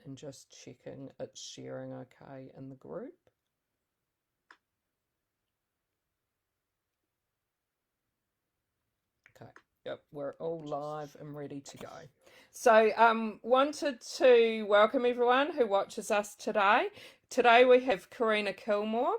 and just checking it's sharing okay in the group. Okay, yep, we're all live and ready to go. So wanted to welcome everyone who watches us today. Today we have Karina Kilmore.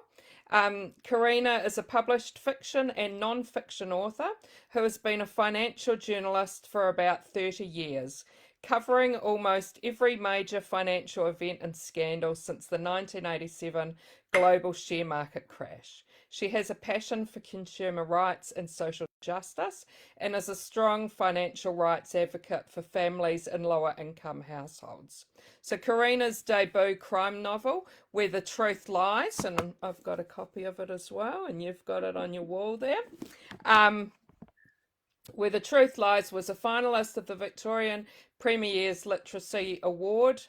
Karina is a published fiction and non-fiction author who has been a financial journalist for about 30 years, covering almost every major financial event and scandal since the 1987 global share market crash. She has a passion for consumer rights and social justice and is a strong financial rights advocate for families in lower income households. So Karina's debut crime novel, Where the Truth Lies, and I've got a copy of it as well, and you've got it on your wall there. Where the Truth Lies was a finalist of the Victorian Premier's Literacy Award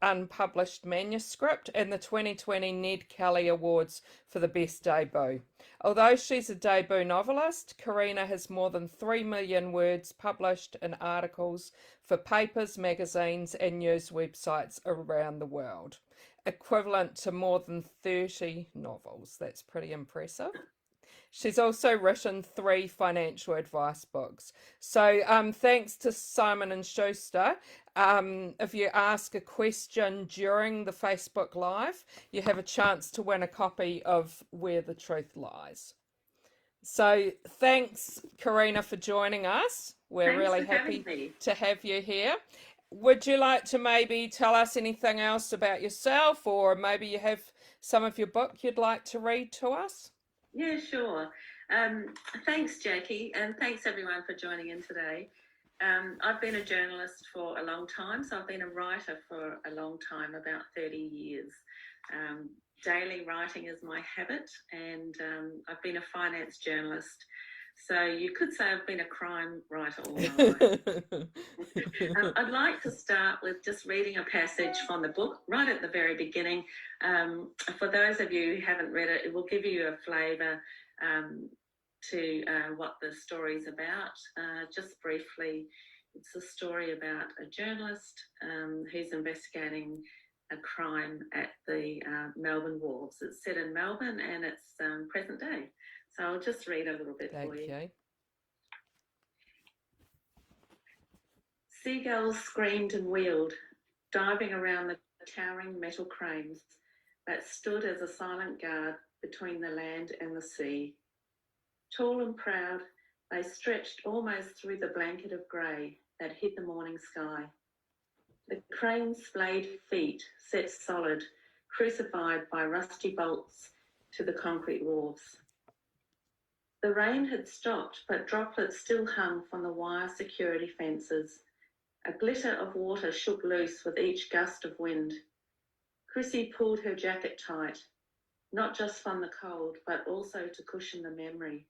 unpublished manuscript and the 2020 Ned Kelly Awards for the best debut. Although she's a debut novelist, Karina has more than 3 million words published in articles for papers, magazines and news websites around the world, equivalent to more than 30 novels. That's pretty impressive. She's also written 3 financial advice books. So thanks to Simon and Schuster, if you ask a question during the Facebook Live, you have a chance to win a copy of Where the Truth Lies. So thanks, Karina, for joining us. We're really happy to have you here. Would you like to maybe tell us anything else about yourself, or maybe you have some of your book you'd like to read to us? Yeah, sure. Thanks, Jackie, and thanks everyone for joining in today. I've been a journalist for a long time, so I've been a writer for a long time, about 30 years. Daily writing is my habit, and I've been a finance journalist. So you could say I've been a crime writer all my life. I'd like to start with just reading a passage from the book right at the very beginning. For those of you who haven't read it, it will give you a flavour to what the story's about. Just briefly, it's a story about a journalist who's investigating a crime at the Melbourne Walls. It's set in Melbourne and it's present day. So I'll just read a little bit for you. Okay. Seagulls screamed and wheeled, diving around the towering metal cranes that stood as a silent guard between the land and the sea. Tall and proud, they stretched almost through the blanket of grey that hid the morning sky. The cranes' splayed feet set solid, crucified by rusty bolts to the concrete wharves. The rain had stopped, but droplets still hung from the wire security fences. A glitter of water shook loose with each gust of wind. Chrissy pulled her jacket tight, not just from the cold, but also to cushion the memory.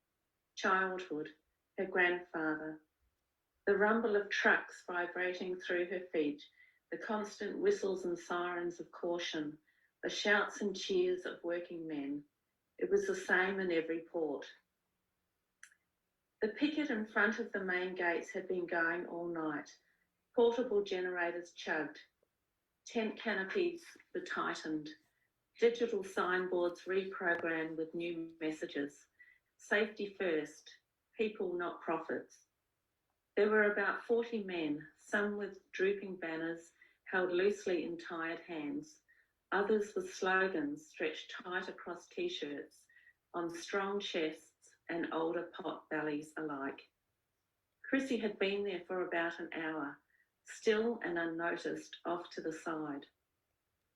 Childhood, her grandfather, the rumble of trucks vibrating through her feet, the constant whistles and sirens of caution, the shouts and cheers of working men. It was the same in every port. The picket in front of the main gates had been going all night. Portable generators chugged. Tent canopies were tightened. Digital signboards reprogrammed with new messages. Safety first, people not profits. There were about 40 men, some with drooping banners held loosely in tired hands, others with slogans stretched tight across t-shirts on strong chests and older pot bellies alike. Chrissy had been there for about an hour, still and unnoticed, off to the side.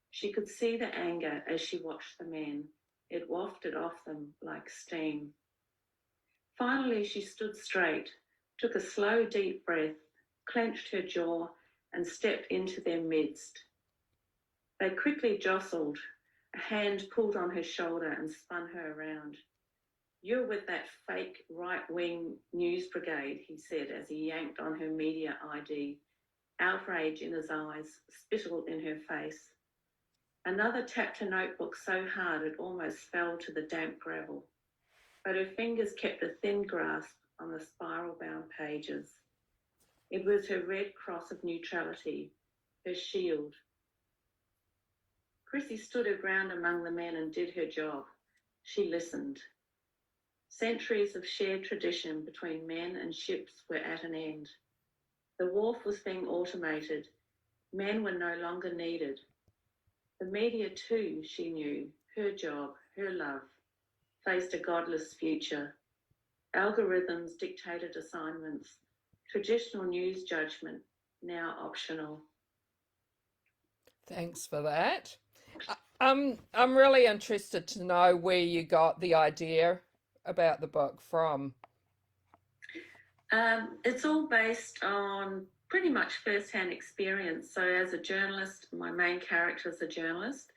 She could see the anger as she watched the men. It wafted off them like steam. Finally, she stood straight, took a slow, deep breath, clenched her jaw, and stepped into their midst. They quickly jostled. A hand pulled on her shoulder and spun her around. "You're with that fake right-wing news brigade," he said as he yanked on her media ID, outrage in his eyes, spittle in her face. Another tapped her notebook so hard it almost fell to the damp gravel, but her fingers kept a thin grasp on the spiral-bound pages. It was her red cross of neutrality, her shield, Chrissy stood her ground among the men and did her job. She listened. Centuries of shared tradition between men and ships were at an end. The wharf was being automated. Men were no longer needed. The media too, she knew, her job, her love, faced a godless future. Algorithms dictated assignments. Traditional news judgment, now optional. Thanks for that. I'm really interested to know where you got the idea about the book from. It's all based on pretty much first-hand experience. So as a journalist, my main character is a journalist,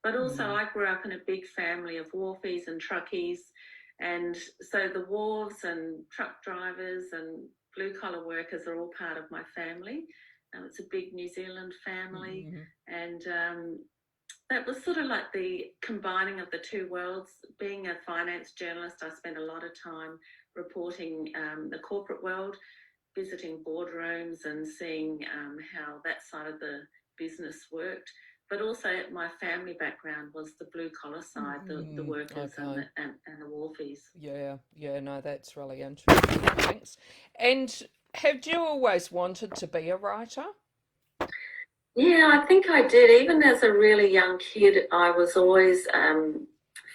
but also I grew up in a big family of wharfies and truckies. And so the wharves and truck drivers and blue-collar workers are all part of my family. It's a big New Zealand family. And that was sort of like the combining of the two worlds. Being a finance journalist, I spent a lot of time reporting the corporate world, visiting boardrooms and seeing how that side of the business worked. But also my family background was the blue-collar side, the workers and the wharfies. Yeah, no, that's really interesting. Thanks. And have you always wanted to be a writer? Yeah, I think I did. Even as a really young kid, I was always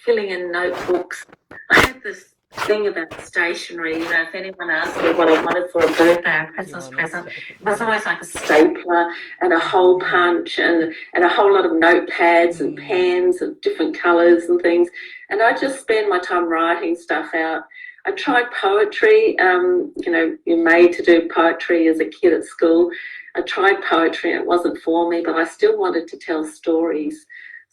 filling in notebooks. I had this thing about stationery. You know, if anyone asked me what I wanted for a birthday or Christmas present, it was always like a stapler and a hole punch and a whole lot of notepads and pens of different colours and things. And I just spend my time writing stuff out. I tried poetry. You know, you're made to do poetry as a kid at school. I tried poetry and it wasn't for me, but I still wanted to tell stories.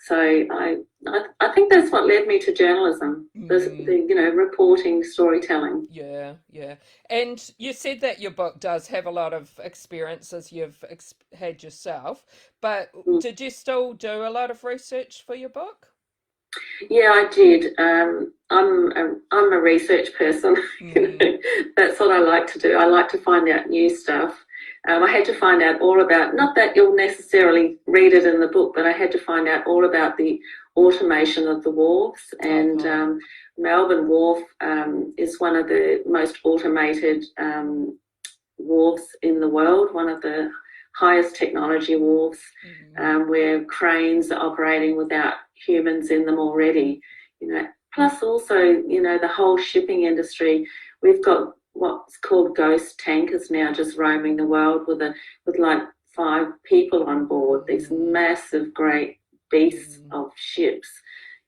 So I think that's what led me to journalism, the you know, reporting, storytelling. Yeah. And you said that your book does have a lot of experiences you've had yourself, but did you still do a lot of research for your book? Yeah, I did. I'm a research person. You know, that's what I like to do. I like to find out new stuff. I had to find out all about, not that you'll necessarily read it in the book, but I had to find out all about the automation of the wharves. And Melbourne Wharf is one of the most automated wharves in the world, one of the highest technology wharves, where cranes are operating without humans in them already. You know, plus also, you know, the whole shipping industry. We've got what's called ghost tankers now just roaming the world with like 5 people on board, these massive great beasts of ships,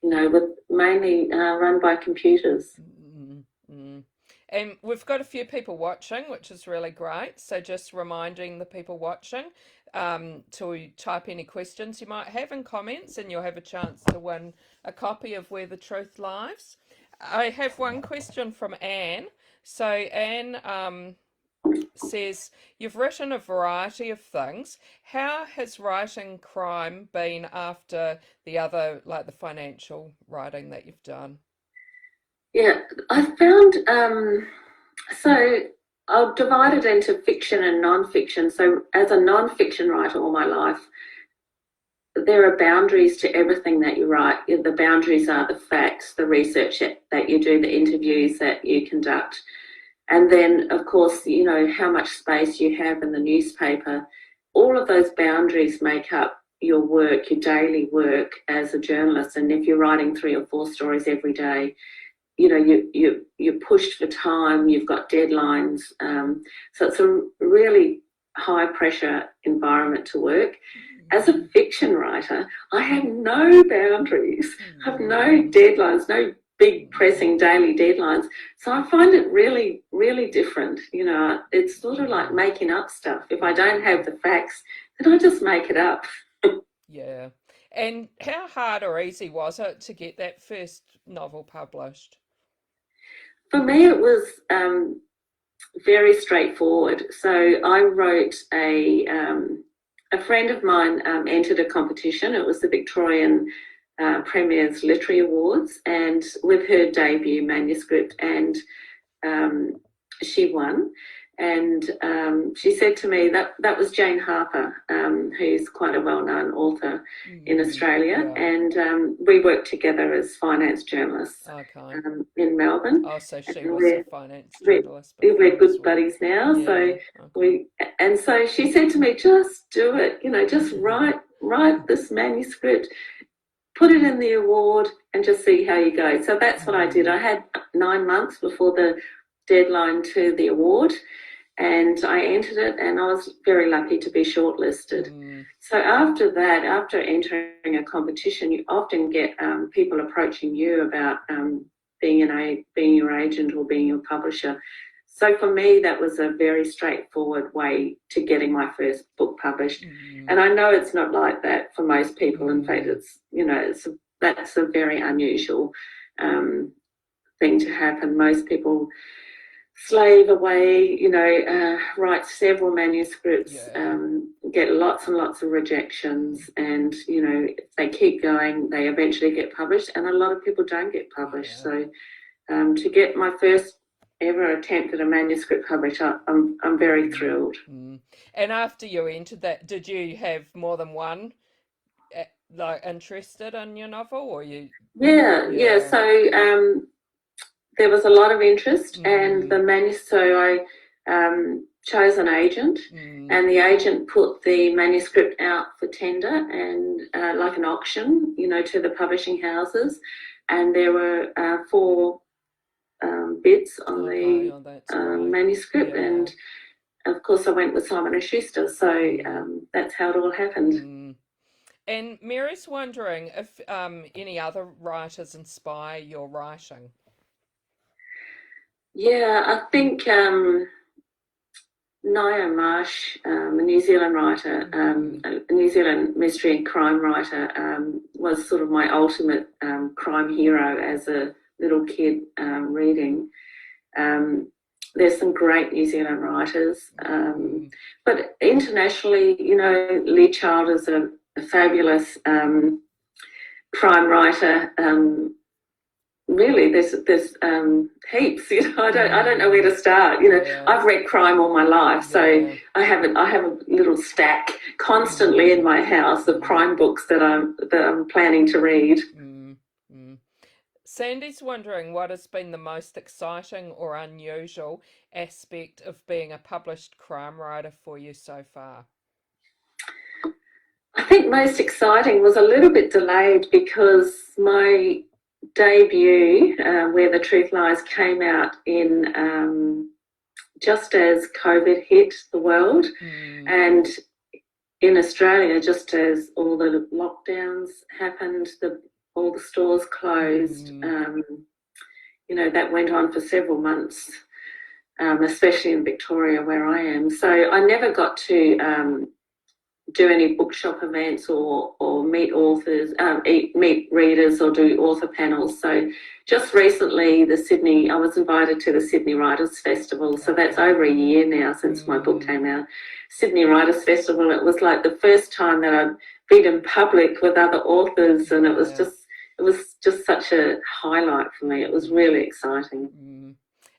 you know, with mainly run by computers. And we've got a few people watching, which is really great. So just reminding the people watching to type any questions you might have in comments, and you'll have a chance to win a copy of Where the Truth Lies. I have one question from Anne. So Anne says, you've written a variety of things. How has writing crime been after the other, like the financial writing that you've done? Yeah, I found, so I'll divide it into fiction and non-fiction. So as a non-fiction writer all my life, there are boundaries to everything that you write. The boundaries are the facts, the research that you do, the interviews that you conduct. And then, of course, you know, how much space you have in the newspaper. All of those boundaries make up your work, your daily work as a journalist. And if you're writing 3 or 4 stories every day, you know, you're pushed for time, you've got deadlines. So it's a really high pressure environment to work. As a fiction writer, I have no boundaries. I have no deadlines, no big pressing daily deadlines. So I find it really, really different. You know, it's sort of like making up stuff. If I don't have the facts, then I just make it up. Yeah. And how hard or easy was it to get that first novel published? For me, it was very straightforward. So I wrote a friend of mine entered a competition. It was the Victorian Premier's Literary Awards, and with her debut manuscript, and she won. And she said to me that was Jane Harper, who's quite a well-known author in Australia, Yeah. and we worked together as finance journalists Okay. in Melbourne. Oh, so she And was a finance we're, journalist we're before as good well. buddies now. Yeah. Okay. So she said to me, just do it, just write this manuscript, put it in the award, and just see how you go. So that's what I did. I had 9 months before the deadline to the award, and I entered it, and I was very lucky to be shortlisted. So after that, after entering a competition, you often get people approaching you about being your agent or being your publisher. So for me, that was a very straightforward way to getting my first book published. And I know it's not like that for most people. In fact, that's a very unusual thing to happen. Most people slave away, write several manuscripts, get lots and lots of rejections, and if they keep going, they eventually get published, and a lot of people don't get published. So to get my first ever attempt at a manuscript published, I'm very thrilled. And after you entered that, did you have more than one like interested in your novel, or you? Yeah. So there was a lot of interest, and so I chose an agent, and the agent put the manuscript out for tender and like an auction, to the publishing houses, and there were 4 bids on the manuscript, and of course I went with Simon and Schuster, so that's how it all happened. And Mary's wondering if any other writers inspire your writing. Yeah, I think Nia Marsh, a New Zealand writer, a New Zealand mystery and crime writer, was sort of my ultimate crime hero as a little kid reading. There's some great New Zealand writers, but internationally, Lee Child is a fabulous crime writer. Really, there's heaps. I don't know where to start. I've read crime all my life, so I have a little stack constantly in my house of crime books that I'm planning to read. Sandy's wondering what has been the most exciting or unusual aspect of being a published crime writer for you so far. I think most exciting was a little bit delayed because my debut, Where the Truth Lies, came out in just as COVID hit the world, and in Australia, just as all the lockdowns happened, all the stores closed. That went on for several months, especially in Victoria where I am. So I never got to do any bookshop events or meet authors, meet readers, or do author panels. So just recently, I was invited to the Sydney Writers Festival. So that's over a year now since my book came out. Sydney Writers Festival. It was like the first time that I'd been in public with other authors, and it was just such a highlight for me. It was really exciting.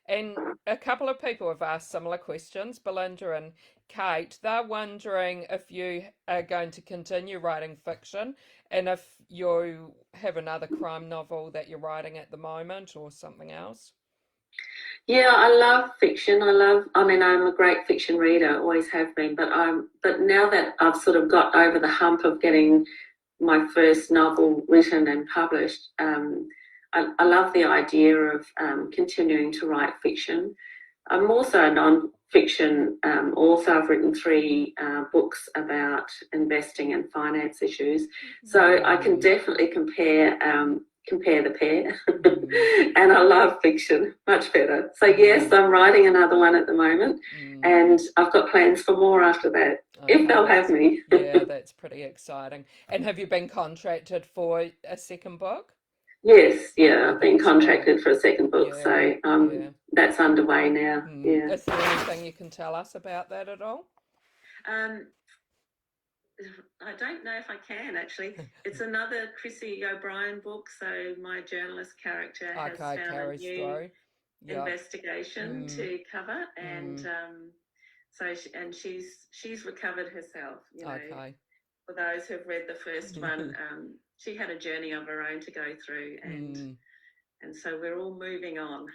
And a couple of people have asked similar questions, Belinda and Kate. They're wondering if you are going to continue writing fiction, and if you have another crime novel that you're writing at the moment or something else. Yeah, I love fiction. I'm a great fiction reader, always have been, but now that I've sort of got over the hump of getting my first novel written and published, I love the idea of continuing to write fiction. I'm also a non-fiction author. I've written 3 books about investing and finance issues, so I can definitely compare the pair. And I love fiction much better. So yes, I'm writing another one at the moment, and I've got plans for more after that, if they'll have me. Yeah, that's pretty exciting. And have you been contracted for a second book? Yes, I've been contracted for a second book, so that's underway now. Is there anything you can tell us about that at all? I don't know if I can, actually. It's another Chrissy O'Brien book, so my journalist character has found a new Yep. investigation to cover, and she's recovered herself. You know, Okay. for those who've read the first one, she had a journey of her own to go through, and so we're all moving on.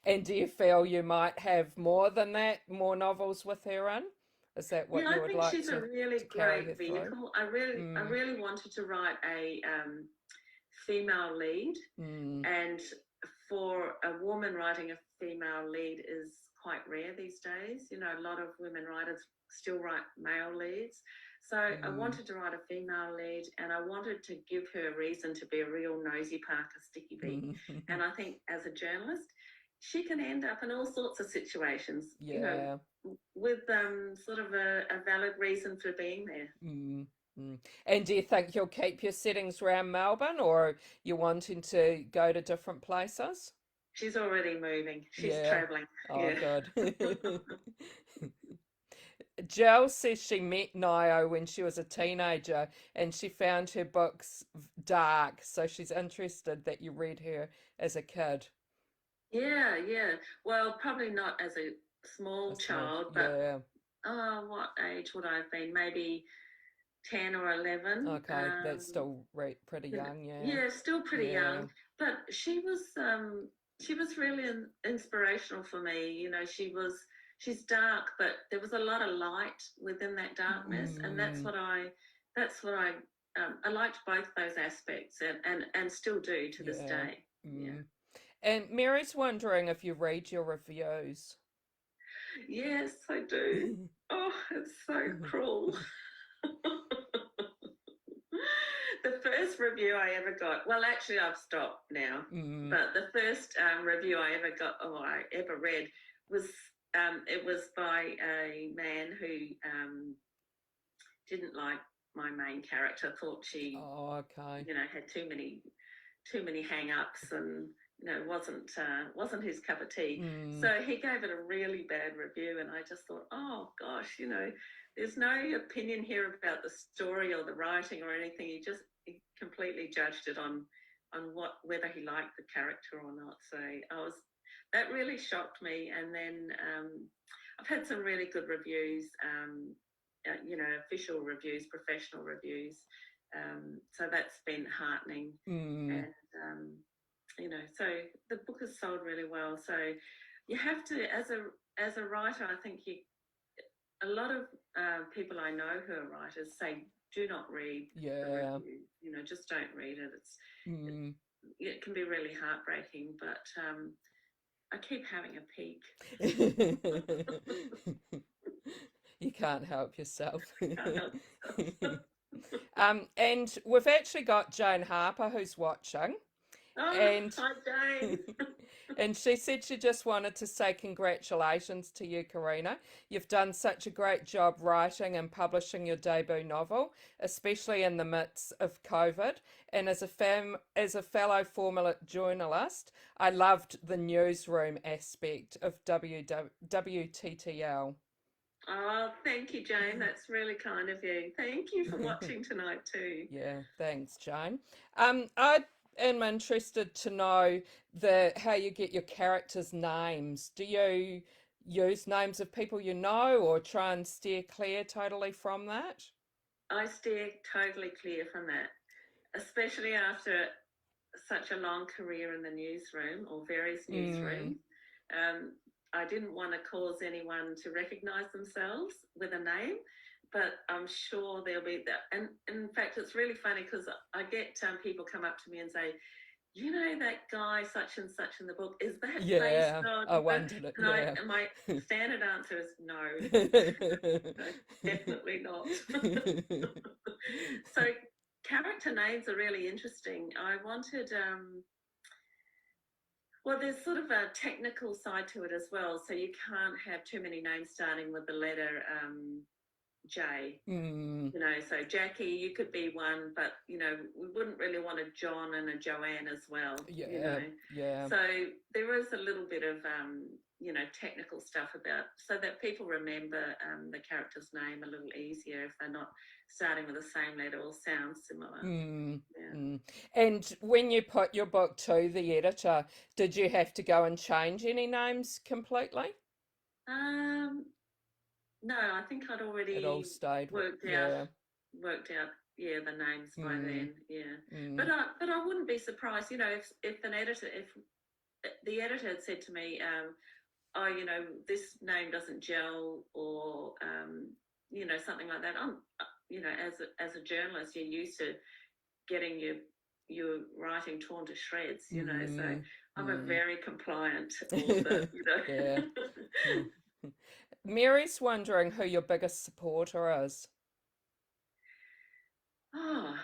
And do you feel you might have more than that, more novels with her in? Is that what Yeah, you I would think like she's a to really carry her great through? vehicle. I really wanted to write a female lead, and for a woman writing a female lead is quite rare these days. You know, a lot of women writers still write male leads. So I wanted to write a female lead, and I wanted to give her a reason to be a real nosy Parker sticky beak. And I think as a journalist, she can end up in all sorts of situations, you know, with sort of a valid reason for being there. And do you think you'll keep your settings around Melbourne, or you wanting to go to different places? She's already moving. She's Yeah. travelling. Oh, Yeah. good. Jill says she met Nio when she was a teenager and she found her books dark, so she's interested that you read her as a kid. Yeah, yeah. Well, probably not as a small child, but Yeah. what age would I have been? Maybe 10 or 11. Okay, that's still pretty young, yeah. Yeah, still pretty Yeah. young. But she was really inspirational for me. You know, she's dark, but there was a lot of light within that darkness, and that's what I liked both those aspects, and still do to this Yeah. day. Yeah. And Mary's wondering if you read your reviews. Yes, I do. Oh, it's so cruel. The first review I ever got, well, actually, I've stopped now, but the first review I ever got, or I ever read, was it was by a man who didn't like my main character, thought she, you know, had too many hang-ups, and you know wasn't his cup of tea. So he gave it a really bad review, and I just thought, oh gosh, you know, there's no opinion here about the story or the writing or anything. He completely judged it on whether he liked the character or not. So that really shocked me. And then I've had some really good reviews, you know, official reviews, professional reviews. So that's been heartening. And you know, so the book has sold really well. So you have to, as a writer, I think a lot of people I know who are writers say, do not read the review. You know, just don't read it. It can be really heartbreaking, but I keep having a peek. You can't help yourself. Can't help myself. And we've actually got Jane Harper who's watching. Oh, And hi, Jane. and she said she just wanted to say congratulations to you, Karina. You've done such a great job writing and publishing your debut novel, especially in the midst of COVID. And as a fellow former journalist, I loved the newsroom aspect of WTTL. Oh, thank you, Jane. That's really kind of you. Thank you for watching tonight too. Yeah, thanks, Jane. I am interested to know how you get your characters' names. Do you use names of people you know, or try and steer clear totally from that? I steer totally clear from that, especially after such a long career in the newsroom or various newsrooms. I didn't want to cause anyone to recognise themselves with a name, but I'm sure there'll be that. And in fact, it's really funny because I get people come up to me and say, you know, that guy such and such in the book, is that based on? I wondered it. And my standard answer is no, no, definitely not. So character names are really interesting. I wanted, well, there's sort of a technical side to it as well. So you can't have too many names starting with the letter J. You know, so Jackie, you could be one, but you know, we wouldn't really want a John and a Joanne as well. You know, Yeah. so there is a little bit of technical stuff about, so that people remember the character's name a little easier if they're not starting with the same letter or sound similar. Mm, Yeah. mm. And when you put your book to the editor, did you have to go and change any names completely? Um, no, I think I'd It all already stayed, worked out yeah. worked out yeah, the names by Mm, then. Yeah. mm, But I wouldn't be surprised, if the editor had said to me, oh, this name doesn't gel, or something like that. I'm, as a journalist, you're used to getting your writing torn to shreds. So mm, I'm a mm. very compliant author. Yeah. Mm. Mary's wondering who your biggest supporter is. Oh,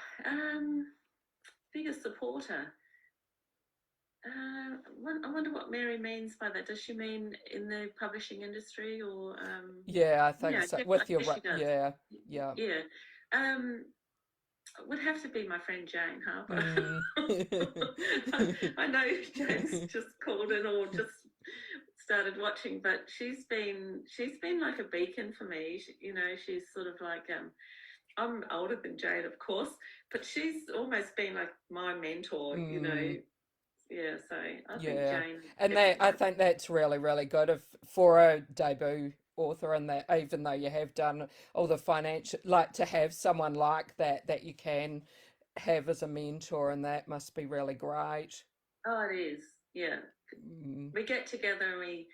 biggest supporter. I wonder what Mary means by that. Does she mean in the publishing industry, or Yeah, I yeah, think so. I With your, guess she does. yeah, yeah. Yeah. Um, it would have to be my friend Jane Harper. Mm. I know Jane's just called in or just started watching, but she's been like a beacon for me. She's sort of like I'm older than Jane, of course, but she's almost been like my mentor. Mm. Yeah, so I think Yeah, Jane and I definitely. think that's really, really good if for a debut author, and that even though you have done all the financial, like to have someone like that you can have as a mentor, and that must be really great. Oh, it is. Yeah. Mm. We get together and we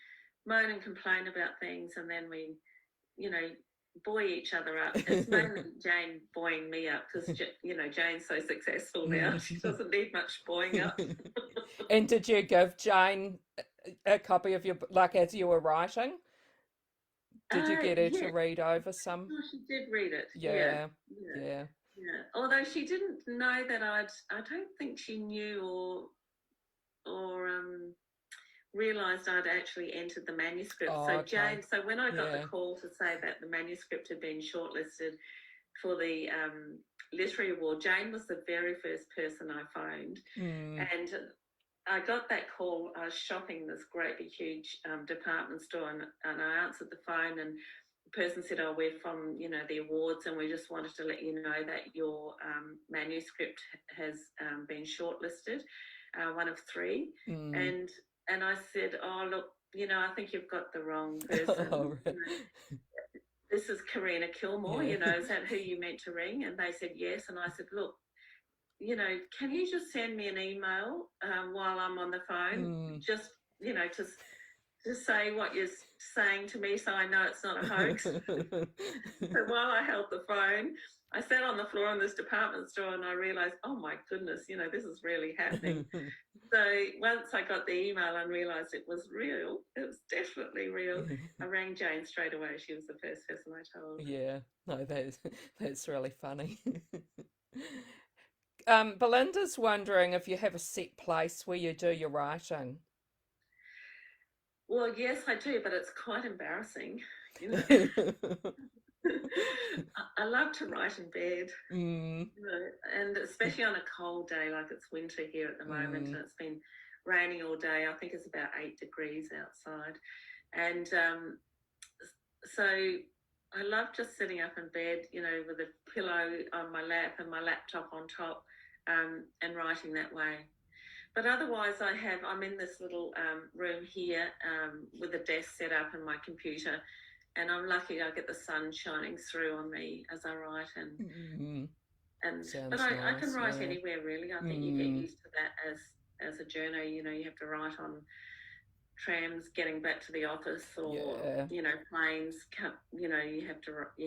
moan and complain about things, and then we, you know, buoy each other up. It's mainly Jane buoying me up because, Jane's so successful now. She doesn't need much buoying up. And did you give Jane a copy of your book, like as you were writing? Did you get her to Yeah. read over some? Oh, she did read it. Yeah. Yeah, Yeah. yeah. Yeah. Although she didn't know that I don't think she knew or realised I'd actually entered the manuscript. Oh, So okay. Jane, so when I got the Yeah. call to say that the manuscript had been shortlisted for the literary award, Jane was the very first person I phoned, Mm, and I got that call. I was shopping this great big huge department store, and I answered the phone, and the person said, "Oh, we're from the awards, and we just wanted to let you know that your manuscript has been shortlisted, one of three." mm. And I said, "Oh, look, I think you've got the wrong person. Oh, right. This is Karina Kilmore. Yeah. Is that who you meant to ring?" And they said yes. And I said, "Look, can you just send me an email while I'm on the phone? Mm. Just, to say what you're saying to me so I know it's not a hoax." So while I held the phone, I sat on the floor in this department store and I realised, oh my goodness, this is really happening. So once I got the email and realised it was real, it was definitely real, I rang Jane straight away. She was the first person I told. Yeah, no, that's really funny. Belinda's wondering if you have a set place where you do your writing. Well, yes, I do, but it's quite embarrassing. I love to write in bed, Mm, and especially on a cold day, like it's winter here at the moment, mm, and it's been raining all day. I think it's about 8 degrees outside, and so I love just sitting up in bed, with a pillow on my lap and my laptop on top, and writing that way. But otherwise, I'm in this little room here with a desk set up and my computer, and I'm lucky I get the sun shining through on me as I write. mm. But Sounds I can nice, write yeah. anywhere really. I think you get Mm, used to that as a journo. You have to write on trams getting back to the office, or yeah. planes. You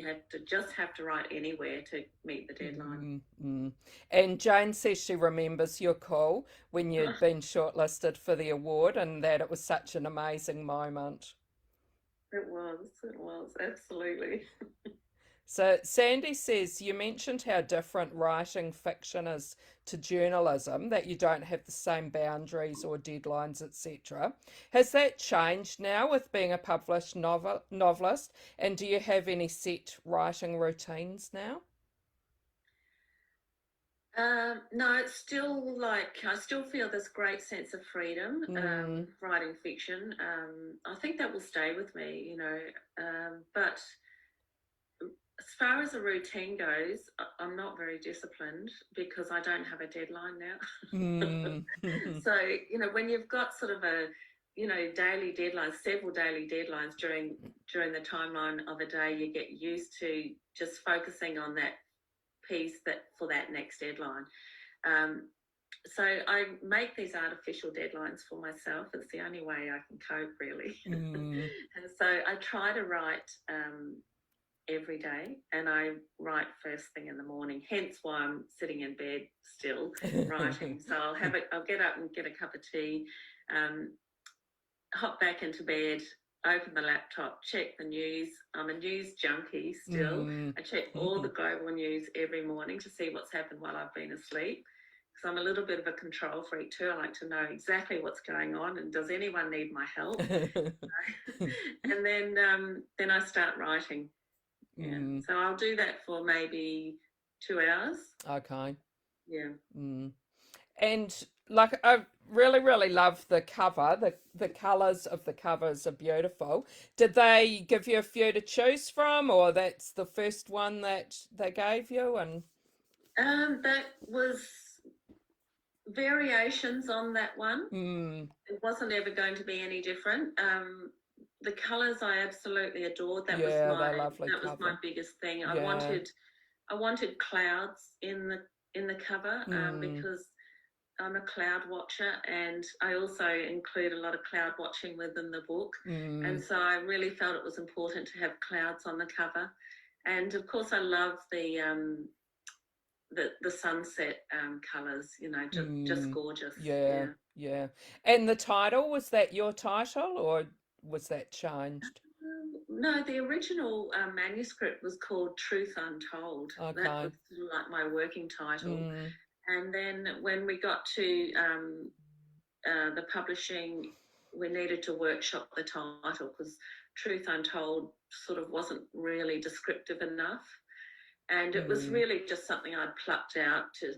have to write anywhere to meet the deadline. Mm, mm. And Jane says she remembers your call when you'd been shortlisted for the award and that it was such an amazing moment. It was absolutely. So Sandy says you mentioned how different writing fiction is to journalism, that you don't have the same boundaries or deadlines, etc. Has that changed now with being a published novelist? And do you have any set writing routines now? No, it's still like I still feel this great sense of freedom writing fiction. I think that will stay with me, you know. But as far as a routine goes, I'm not very disciplined because I don't have a deadline now. So, you know, when you've got sort of daily deadlines, several daily deadlines during the timeline of a day, you get used to just focusing on that piece that for that next deadline. Um, so I make these artificial deadlines for myself. It's the only way I can cope, really. And so I try to write every day, and I write first thing in the morning. Hence why I'm sitting in bed still writing. So I'll get up and get a cup of tea, hop back into bed, open the laptop, check the news. I'm a news junkie still. I check all the global news every morning to see what's happened while I've been asleep. Because I'm a little bit of a control freak too. I like to know exactly what's going on and does anyone need my help? And then I start writing. Yeah. So I'll do that for maybe 2 hours. Okay. Yeah. And like I really, really love the cover. The colours of the covers are beautiful. Did they give you a few to choose from, or that's the first one that they gave you? And that was variations on that one. It wasn't ever going to be any different. The colours I absolutely adored. That was my biggest thing. I wanted clouds in the cover because I'm a cloud watcher, and I also include a lot of cloud watching within the book. And so I really felt it was important to have clouds on the cover. And of course, I love the sunset colours. You know, just gorgeous. Yeah. And the title, was that your title, or was that changed? No, the original manuscript was called Truth Untold. Okay. That was like my working title. And then when we got to the publishing, we needed to workshop the title because Truth Untold sort of wasn't really descriptive enough. And it was really just something I'd plucked out to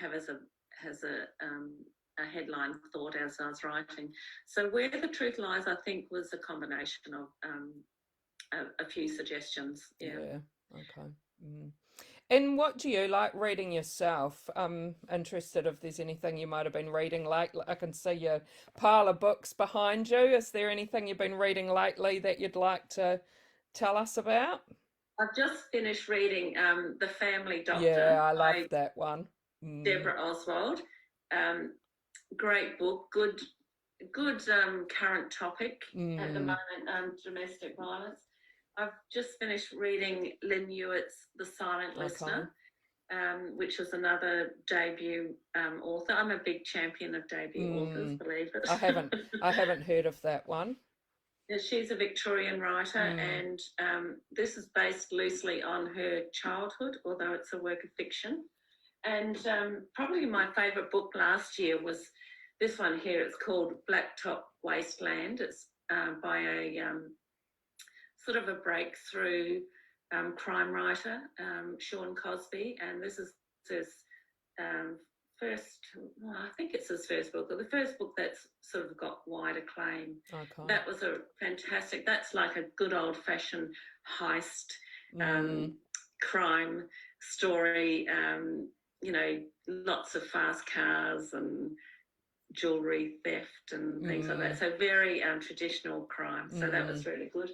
have as a headline thought as I was writing. So Where the Truth Lies, I think, was a combination of a few suggestions. Yeah. Okay. And what do you like reading yourself? I'm interested if there's anything you might have been reading lately. I can see your pile of books behind you. Is there anything you've been reading lately that you'd like to tell us about? I've just finished reading The Family Doctor. Yeah, I loved that one. Deborah Oswald. Great book. Good current topic at the moment, domestic violence. I've just finished reading Lynn Hewitt's The Silent Listener, which is another debut author. I'm a big champion of debut authors, believe it. I haven't heard of that one. She's a Victorian writer, and this is based loosely on her childhood, although it's a work of fiction. And probably my favourite book last year was this one here. It's called Blacktop Wasteland. It's by a sort of a breakthrough crime writer, Sean Cosby, and this is his I think it's his first book, or the first book that's sort of got wide acclaim. Okay. That was a fantastic, that's like a good old-fashioned heist crime story, lots of fast cars and jewellery theft and things like that. So very traditional crime. So that was really good.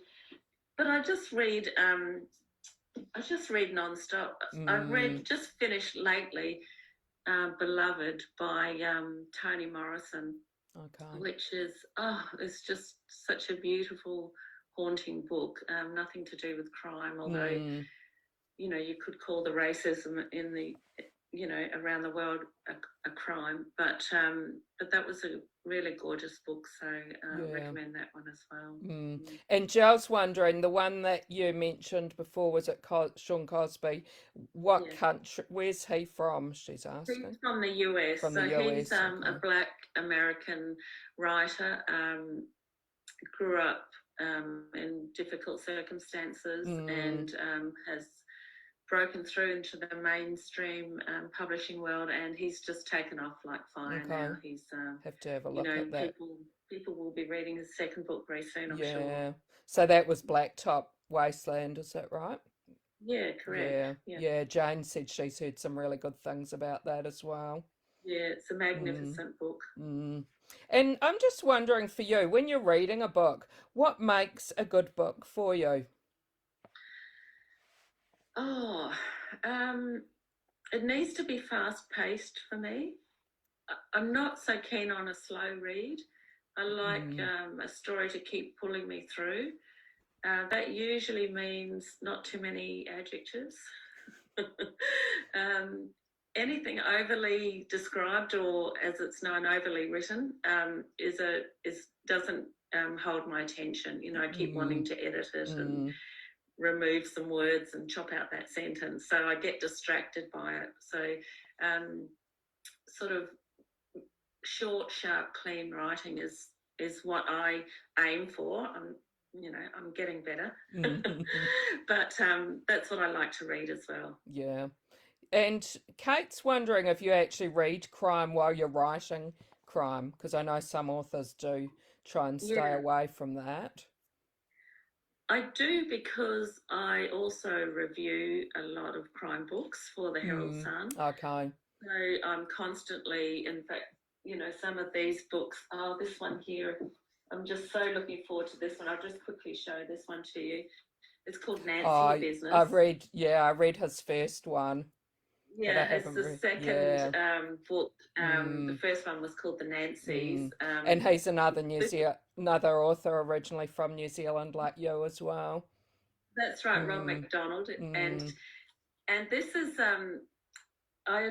But I just read non-stop. I've just finished lately Beloved by Toni Morrison, which is it's just such a beautiful, haunting book. Nothing to do with crime, although you could call the racism in the around the world a crime, but that was a really gorgeous book, so I recommend that one as well. And Jill's wondering, the one that you mentioned before, was it Sean Cosby? What country? Where's he from? She's asking. He's from the US. He's a Black American writer. Grew up in difficult circumstances and has broken through into the mainstream publishing world, and he's just taken off like fire Okay. now. He's Have to have a look at that. people will be reading his second book very soon, I'm sure. Yeah. So that was Blacktop Wasteland, is that right? Yeah, correct. Yeah. Yeah. Yeah. Jane said she's heard some really good things about that as well. Yeah, it's a magnificent book. Mm. And I'm just wondering for you, when you're reading a book, what makes a good book for you? Oh, it needs to be fast paced for me. I'm not so keen on a slow read. I like a story to keep pulling me through. That usually means not too many adjectives. Anything overly described, or as it's known, overly written, doesn't hold my attention. I keep wanting to edit it and remove some words and chop out that sentence, so I get distracted by it. So, sort of short, sharp, clean writing is what I aim for. I'm getting better, but that's what I like to read as well. Yeah. And Kate's wondering if you actually read crime while you're writing crime, because I know some authors do try and stay away from that. I do, because I also review a lot of crime books for the Herald Sun. Okay. So I'm constantly, in fact, some of these books, this one here, I'm just so looking forward to this one. I'll just quickly show this one to you. It's called Nancy Business. I read his first one. Yeah, it's the second book. The first one was called The Nancys. And he's another author originally from New Zealand, like you as well. That's right, Rob MacDonald. And this is I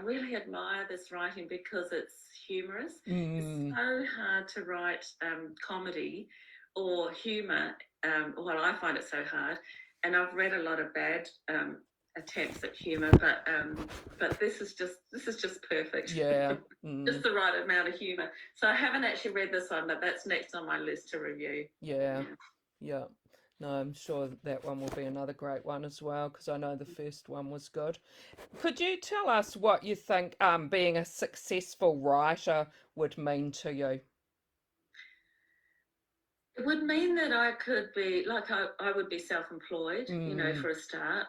really admire this writing because it's humorous. It's so hard to write comedy or humour. Well, I find it so hard, and I've read a lot of bad attempts at humour, but this is just perfect. Yeah. Just the right amount of humour. So I haven't actually read this one, but that's next on my list to review. Yeah. No, I'm sure that one will be another great one as well, because I know the first one was good. Could you tell us what you think being a successful writer would mean to you? It would mean that I could be, I would be self-employed, for a start,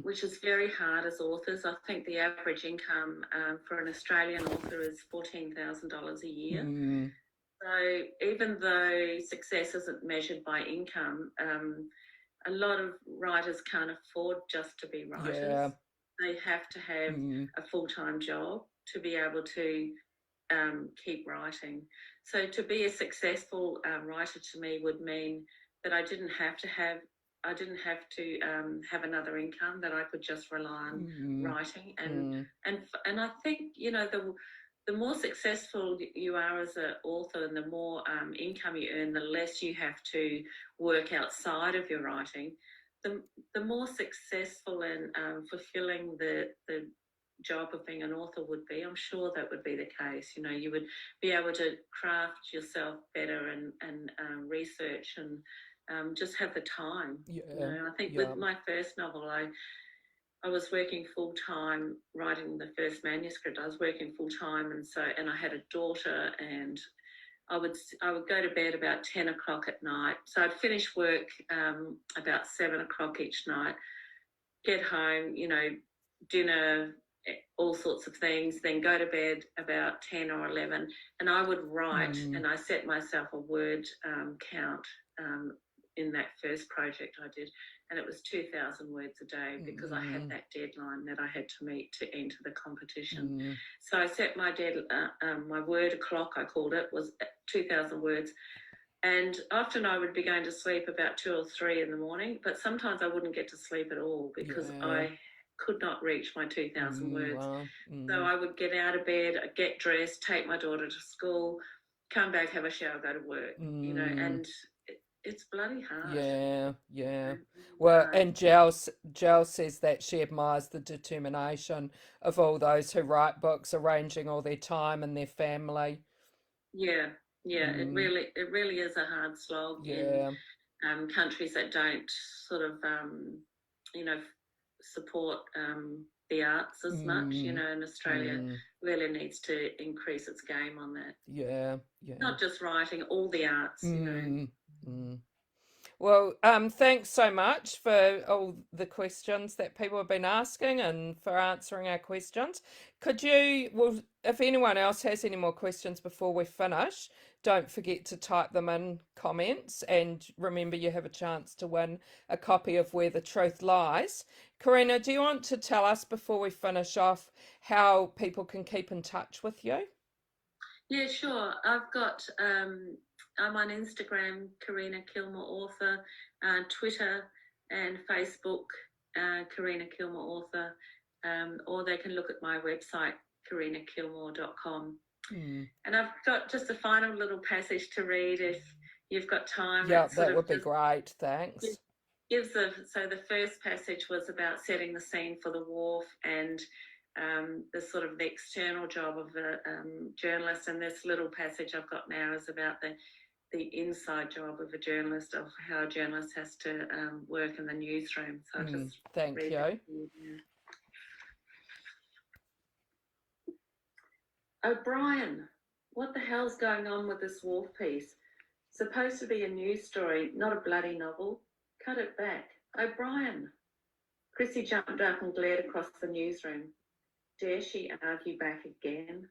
which is very hard as authors. I think the average income for an Australian author is $14,000 a year. So even though success isn't measured by income, a lot of writers can't afford just to be writers. Yeah. They have to have a full-time job to be able to keep writing. So to be a successful writer to me would mean that I didn't have to have another income, that I could just rely on writing. And I think the more successful you are as an author, and the more income you earn, the less you have to work outside of your writing, the more successful and fulfilling the job of being an author would be. I'm sure that would be the case. You would be able to craft yourself better and research and just have the time. I think with my first novel, I was working full time writing the first manuscript. I was working full time, and I had a daughter, and I would go to bed about 10 o'clock at night. So I'd finish work about 7 o'clock each night, get home, dinner, all sorts of things, then go to bed about 10 or 11, and I would write, and I set myself a word count in that first project I did, and it was 2,000 words a day, because I had that deadline that I had to meet to enter the competition. So I set my my word clock, I called it, was 2,000 words. And often I would be going to sleep about 2 or 3 in the morning, but sometimes I wouldn't get to sleep at all, because I could not reach my 2,000 words. Wow. So I would get out of bed, get dressed, take my daughter to school, come back, have a shower, go to work, and it's bloody hard. Yeah. Well, and Jel says that she admires the determination of all those who write books, arranging all their time and their family. Yeah. It really is a hard slog in countries that don't sort of, support the arts as much. You know, in Australia really needs to increase its game on that. Yeah. Not just writing, all the arts, you know. Well, thanks so much for all the questions that people have been asking and for answering our questions. Could you, well, if anyone else has any more questions before we finish, don't forget to type them in comments, and remember you have a chance to win a copy of Where the Truth Lies. Karina, do you want to tell us before we finish off how people can keep in touch with you? Yeah, sure. I've got, I'm on Instagram, Karina Kilmore Author, Twitter and Facebook, Karina Kilmore Author, or they can look at my website, karinakilmore.com. And I've got just a final little passage to read if you've got time. Yeah, that would be great. Thanks. So the first passage was about setting the scene for the wharf and the sort of the external job of a journalist, and this little passage I've got now is about the inside job of a journalist, of how a journalist has to work in the newsroom. So I'll just thank read you. O'Brien, what the hell's going on with this wharf piece? Supposed to be a news story, not a bloody novel. Cut it back. O'Brien. Chrissy jumped up and glared across the newsroom. Dare she argue back again?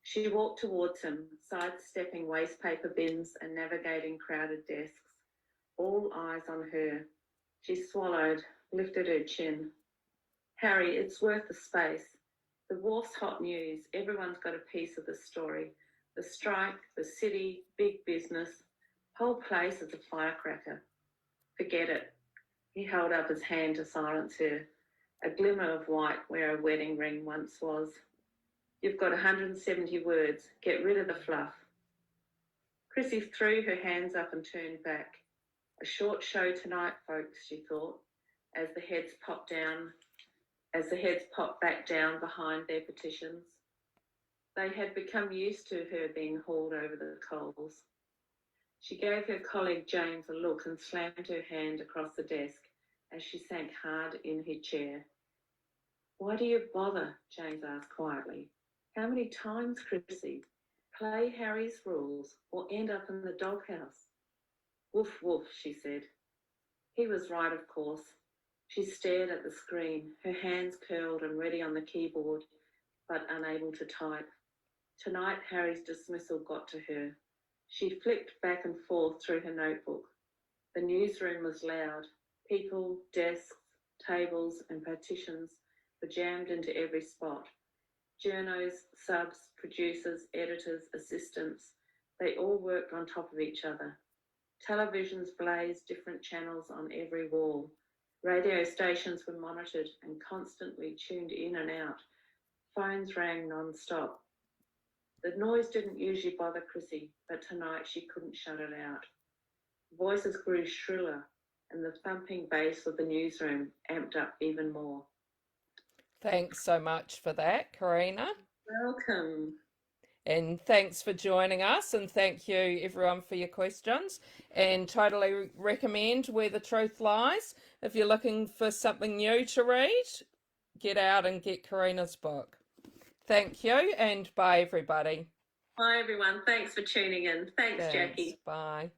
She walked towards him, sidestepping waste paper bins and navigating crowded desks. All eyes on her. She swallowed, lifted her chin. Harry, it's worth the space. The wharf's hot news. Everyone's got a piece of the story. The strike, the city, big business. Whole place is a firecracker. Forget it. He held up his hand to silence her. A glimmer of white where a wedding ring once was. You've got 170 words. Get rid of the fluff. Chrissy threw her hands up and turned back. A short show tonight, folks, she thought, as the heads popped back down behind their petitions. They had become used to her being hauled over the coals. She gave her colleague James a look and slammed her hand across the desk as she sank hard in her chair. Why do you bother? James asked quietly. How many times, Chrissy? Play Harry's rules or end up in the doghouse. Woof, woof, she said. He was right, of course. She stared at the screen, her hands curled and ready on the keyboard, but unable to type. Tonight, Harry's dismissal got to her. She flicked back and forth through her notebook. The newsroom was loud. People, desks, tables and partitions were jammed into every spot. Journos, subs, producers, editors, assistants, they all worked on top of each other. Televisions blazed different channels on every wall. Radio stations were monitored and constantly tuned in and out. Phones rang non-stop. The noise didn't usually bother Chrissy, but tonight she couldn't shut it out. Voices grew shriller, and the thumping bass of the newsroom amped up even more. Thanks so much for that, Karina. Welcome. And thanks for joining us, and thank you everyone for your questions, and totally recommend Where the Truth Lies. If you're looking for something new to read, get out and get Karina's book. Thank you, and bye everybody. Bye everyone. Thanks for tuning in. Thanks Jackie. Bye.